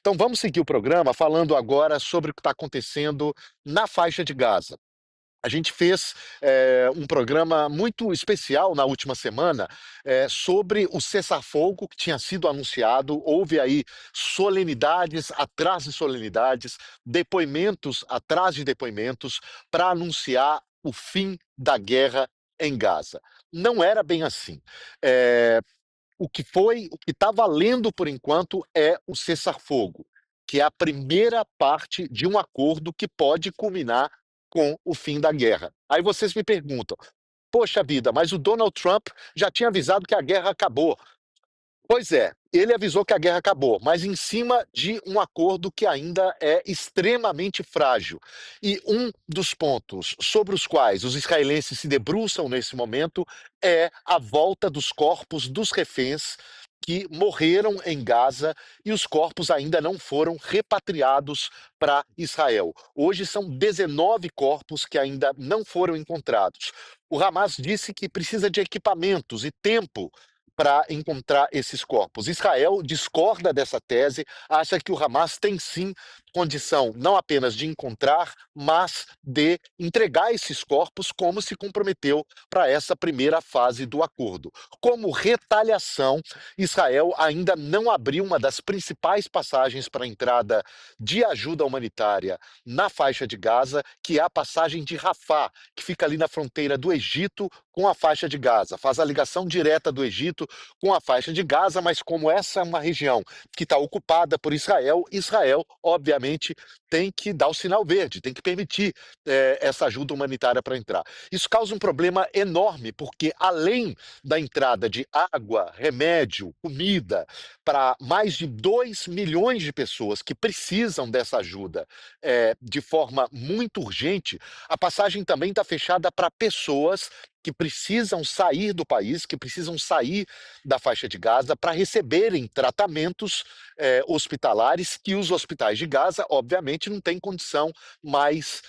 Então vamos seguir o programa falando agora sobre o que está acontecendo na faixa de Gaza. A gente fez um programa muito especial na última semana sobre o cessar-fogo que tinha sido anunciado. Houve aí solenidades atrás de solenidades, depoimentos atrás de depoimentos para anunciar o fim da guerra em Gaza. Não era bem assim. Eh, o que está valendo por enquanto é o cessar-fogo, que é a primeira parte de um acordo que pode culminar com o fim da guerra. Aí vocês me perguntam: poxa vida, mas o Donald Trump já tinha avisado que a guerra acabou. Pois é, ele avisou que a guerra acabou, mas em cima de um acordo que ainda é extremamente frágil. E um dos pontos sobre os quais os israelenses se debruçam nesse momento é a volta dos corpos dos reféns que morreram em Gaza e os corpos ainda não foram repatriados para Israel. Hoje são 19 corpos que ainda não foram encontrados. O Hamas disse que precisa de equipamentos e tempo para encontrar esses corpos. Israel discorda dessa tese, acha que o Hamas tem sim condição não apenas de encontrar, mas de entregar esses corpos, como se comprometeu para essa primeira fase do acordo. Como retaliação, Israel ainda não abriu uma das principais passagens para a entrada de ajuda humanitária na faixa de Gaza, que é a passagem de Rafah, que fica ali na fronteira do Egito com a faixa de Gaza. Faz a ligação direta do Egito com a faixa de Gaza, mas como essa é uma região que está ocupada por Israel, Israel, obviamente, tem que dar o sinal verde, tem que permitir essa ajuda humanitária para entrar. Isso causa um problema enorme, porque além da entrada de água, remédio, comida para mais de 2 milhões de pessoas que precisam dessa ajuda de forma muito urgente, a passagem também está fechada para pessoas que precisam sair do país, que precisam sair da faixa de Gaza para receberem tratamentos hospitalares que os hospitais de Gaza, obviamente, não têm condição mais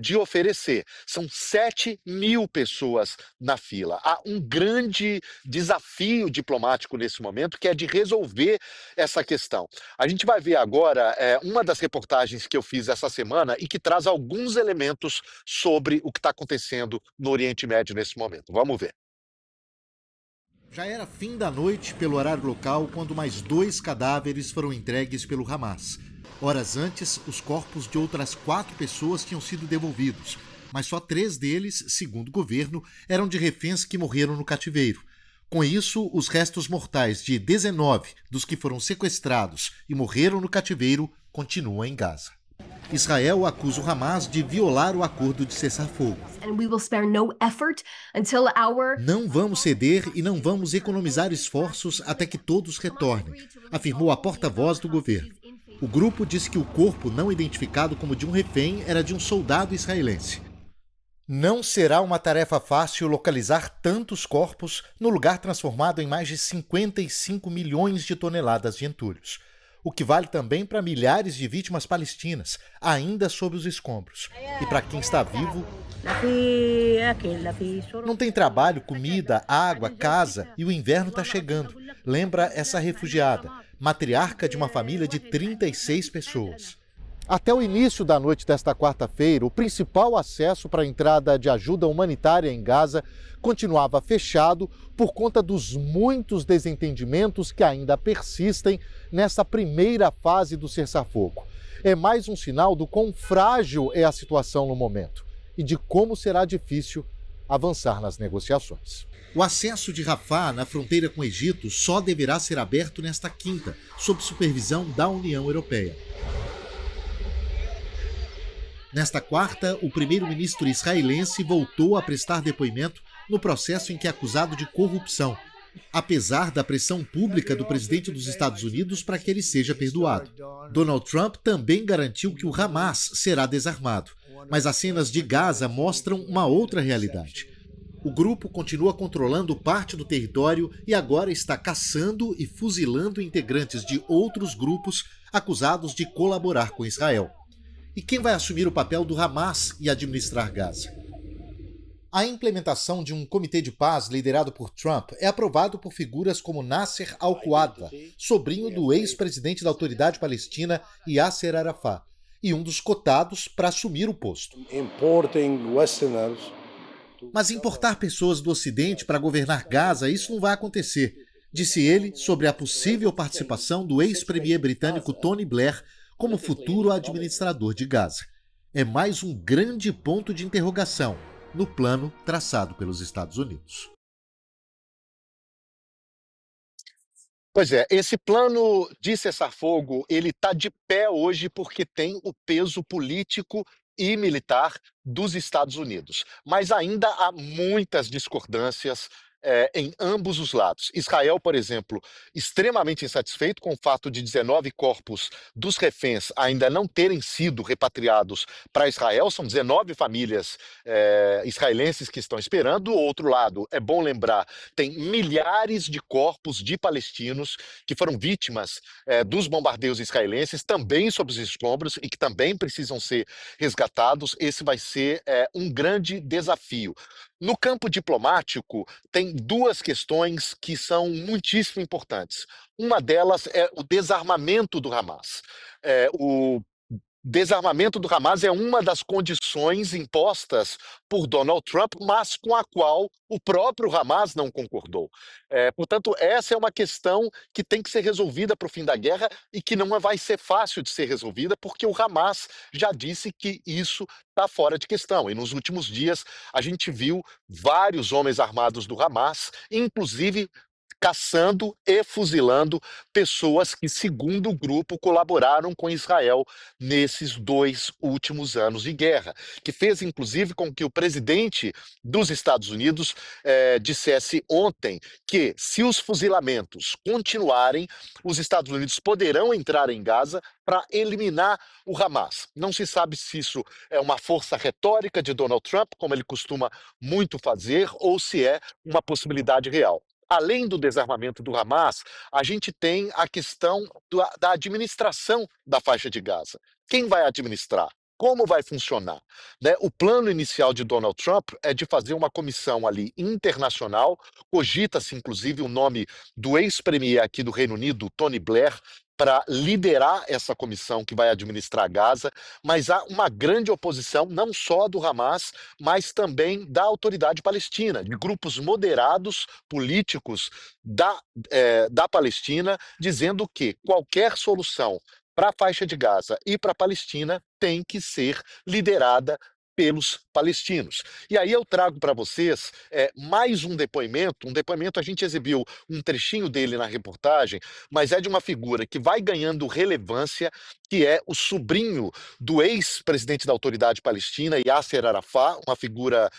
de oferecer. São 7.000 pessoas na fila. Há um grande desafio diplomático nesse momento, que é de resolver essa questão. A gente vai ver agora uma das reportagens que eu fiz essa semana e que traz alguns elementos sobre o que está acontecendo no Oriente Médio nesse momento. Vamos ver. Já era fim da noite pelo horário local quando mais 2 cadáveres foram entregues pelo Hamas. Horas antes, os corpos de outras 4 pessoas tinham sido devolvidos, mas só 3 deles, segundo o governo, eram de reféns que morreram no cativeiro. Com isso, os restos mortais de 19 dos que foram sequestrados e morreram no cativeiro continuam em Gaza. Israel acusa o Hamas de violar o acordo de cessar-fogo. Não vamos ceder e não vamos economizar esforços até que todos retornem, afirmou a porta-voz do governo. O grupo disse que o corpo não identificado como de um refém era de um soldado israelense. Não será uma tarefa fácil localizar tantos corpos no lugar transformado em mais de 55 milhões de toneladas de entulhos. O que vale também para milhares de vítimas palestinas, ainda sob os escombros. E para quem está vivo, não tem trabalho, comida, água, casa e o inverno está chegando. Lembra essa refugiada, matriarca de uma família de 36 pessoas. Até o início da noite desta quarta-feira, o principal acesso para a entrada de ajuda humanitária em Gaza continuava fechado por conta dos muitos desentendimentos que ainda persistem nessa primeira fase do cessar-fogo. É mais um sinal do quão frágil é a situação no momento e de como será difícil avançar nas negociações. O acesso de Rafah na fronteira com o Egito só deverá ser aberto nesta quinta, sob supervisão da União Europeia. Nesta quarta, o primeiro-ministro israelense voltou a prestar depoimento no processo em que é acusado de corrupção, apesar da pressão pública do presidente dos Estados Unidos para que ele seja perdoado. Donald Trump também garantiu que o Hamas será desarmado, mas as cenas de Gaza mostram uma outra realidade. O grupo continua controlando parte do território e agora está caçando e fuzilando integrantes de outros grupos acusados de colaborar com Israel. E quem vai assumir o papel do Hamas e administrar Gaza? A implementação de um comitê de paz liderado por Trump é aprovado por figuras como Nasser al-Qadwa, sobrinho do ex-presidente da Autoridade Palestina Yasser Arafat, e um dos cotados para assumir o posto. Mas importar pessoas do Ocidente para governar Gaza, isso não vai acontecer, disse ele sobre a possível participação do ex-premier britânico Tony Blair como futuro administrador de Gaza. É mais um grande ponto de interrogação no plano traçado pelos Estados Unidos. Pois é, esse plano de cessar-fogo, ele está de pé hoje porque tem o peso político e militar dos Estados Unidos. Mas ainda há muitas discordâncias em ambos os lados. Israel, por exemplo, extremamente insatisfeito com o fato de 19 corpos dos reféns ainda não terem sido repatriados para Israel. São 19 famílias israelenses que estão esperando. Do outro lado, é bom lembrar, tem milhares de corpos de palestinos que foram vítimas dos bombardeios israelenses, também sob os escombros e que também precisam ser resgatados. Esse vai ser um grande desafio. No campo diplomático, tem duas questões que são muitíssimo importantes. Uma delas é o desarmamento do Hamas. O desarmamento do Hamas é uma das condições impostas por Donald Trump, mas com a qual o próprio Hamas não concordou. Portanto, essa é uma questão que tem que ser resolvida para o fim da guerra e que não vai ser fácil de ser resolvida, porque o Hamas já disse que isso está fora de questão. E nos últimos dias, a gente viu vários homens armados do Hamas, inclusive caçando e fuzilando pessoas que, segundo o grupo, colaboraram com Israel nesses 2 últimos anos de guerra, que fez, inclusive, com que o presidente dos Estados Unidos dissesse ontem que, se os fuzilamentos continuarem, os Estados Unidos poderão entrar em Gaza para eliminar o Hamas. Não se sabe se isso é uma força retórica de Donald Trump, como ele costuma muito fazer, ou se é uma possibilidade real. Além do desarmamento do Hamas, a gente tem a questão da administração da faixa de Gaza. Quem vai administrar? Como vai funcionar? Né? O plano inicial de Donald Trump é de fazer uma comissão ali internacional, cogita-se inclusive o nome do ex-premier aqui do Reino Unido, Tony Blair, para liderar essa comissão que vai administrar Gaza, mas há uma grande oposição, não só do Hamas, mas também da autoridade palestina, de grupos moderados políticos da Palestina, dizendo que qualquer solução para a faixa de Gaza e para a Palestina tem que ser liderada pelos palestinos. E aí eu trago para vocês mais um depoimento a gente exibiu um trechinho dele na reportagem, mas é de uma figura que vai ganhando relevância, que é o sobrinho do ex-presidente da Autoridade Palestina, Yasser Arafat, uma figura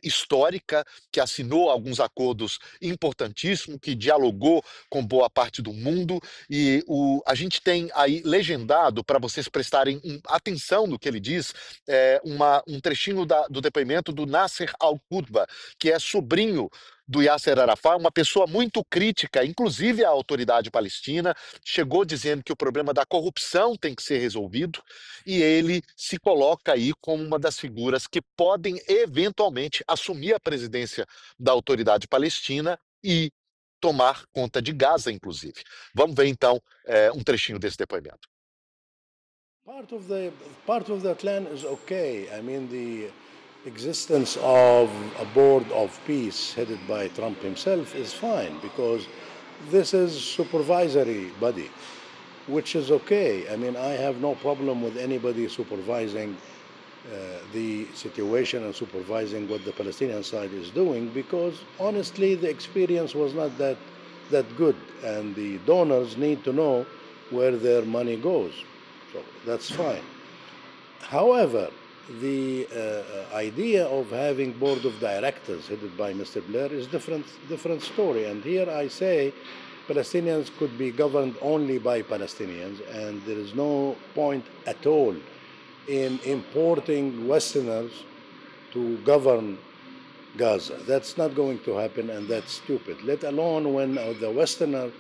histórica, que assinou alguns acordos importantíssimos, que dialogou com boa parte do mundo, e a gente tem aí legendado, para vocês prestarem atenção no que ele diz, um trechinho do depoimento do Nasser al-Qadwa, que é sobrinho do Yasser Arafat, uma pessoa muito crítica, inclusive à autoridade palestina, chegou dizendo que o problema da corrupção tem que ser resolvido, e ele se coloca aí como uma das figuras que podem eventualmente assumir a presidência da autoridade palestina e tomar conta de Gaza, inclusive. Vamos ver então um trechinho desse depoimento. Part of the plan is okay. I mean, the existence of a board of peace headed by Trump himself is fine because this is supervisory body, which is okay. I mean, I have no problem with anybody supervising the situation and supervising what the Palestinian side is doing because honestly the experience was not that good and the donors need to know where their money goes. So that's fine. However, the idea of having board of directors headed by Mr. Blair is different story. And here I say Palestinians could be governed only by Palestinians, and there is no point at all in importing Westerners to govern Gaza. That's not going to happen, and that's stupid, let alone when the Westerner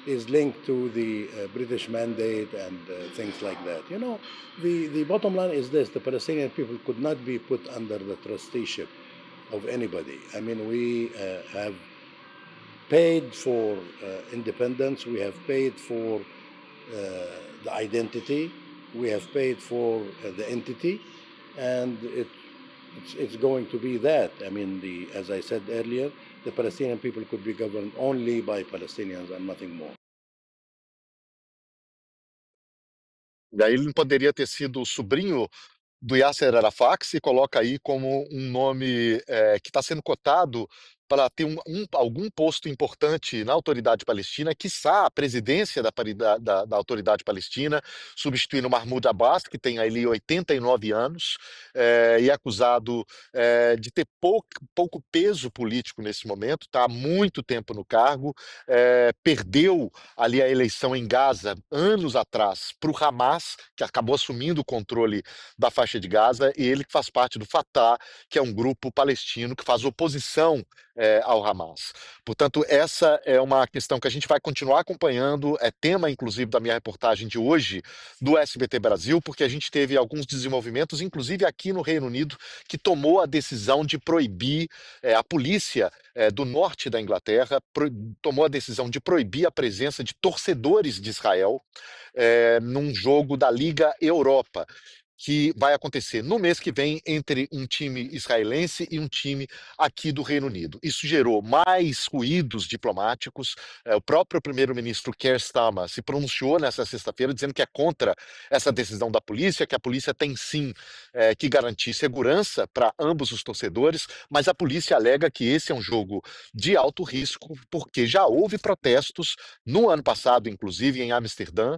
is linked to the British mandate and things like that. You know, the bottom line is this: the Palestinian people could not be put under the trusteeship of anybody. I mean, we have paid for independence, we have paid for the identity, we have paid for the entity, and it's going to be that. I mean, as I said earlier, the Palestinian people could be governed only by Palestinians and nothing more. E aí ele não poderia ter sido o sobrinho do Yasser Arafat, que se coloca aí como um nome que está sendo cotado para ter algum posto importante na autoridade palestina, quiçá a presidência da autoridade palestina, substituindo Mahmoud Abbas, que tem ali 89 anos, e é acusado de ter pouco peso político nesse momento, está há muito tempo no cargo, perdeu ali a eleição em Gaza anos atrás para o Hamas, que acabou assumindo o controle da faixa de Gaza, e ele que faz parte do Fatah, que é um grupo palestino que faz oposição ao Hamas. Portanto, essa é uma questão que a gente vai continuar acompanhando, é tema, inclusive, da minha reportagem de hoje do SBT Brasil, porque a gente teve alguns desenvolvimentos, inclusive aqui no Reino Unido, que tomou a decisão de proibir, a polícia do norte da Inglaterra tomou a decisão de proibir a presença de torcedores de Israel num jogo da Liga Europa, que vai acontecer no mês que vem entre um time israelense e um time aqui do Reino Unido. Isso gerou mais ruídos diplomáticos. O próprio primeiro-ministro Keir Starmer se pronunciou nessa sexta-feira dizendo que é contra essa decisão da polícia, que a polícia tem sim que garantir segurança para ambos os torcedores, mas a polícia alega que esse é um jogo de alto risco, porque já houve protestos no ano passado, inclusive em Amsterdã,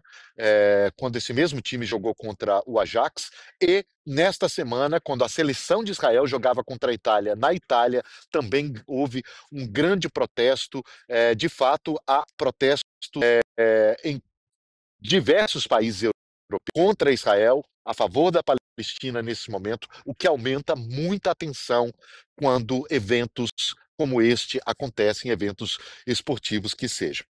quando esse mesmo time jogou contra o Ajax, e nesta semana, quando a seleção de Israel jogava contra a Itália na Itália, também houve um grande protesto. De fato, há protesto em diversos países europeus contra Israel, a favor da Palestina nesse momento, o que aumenta muita atenção quando eventos como este acontecem, eventos esportivos que sejam.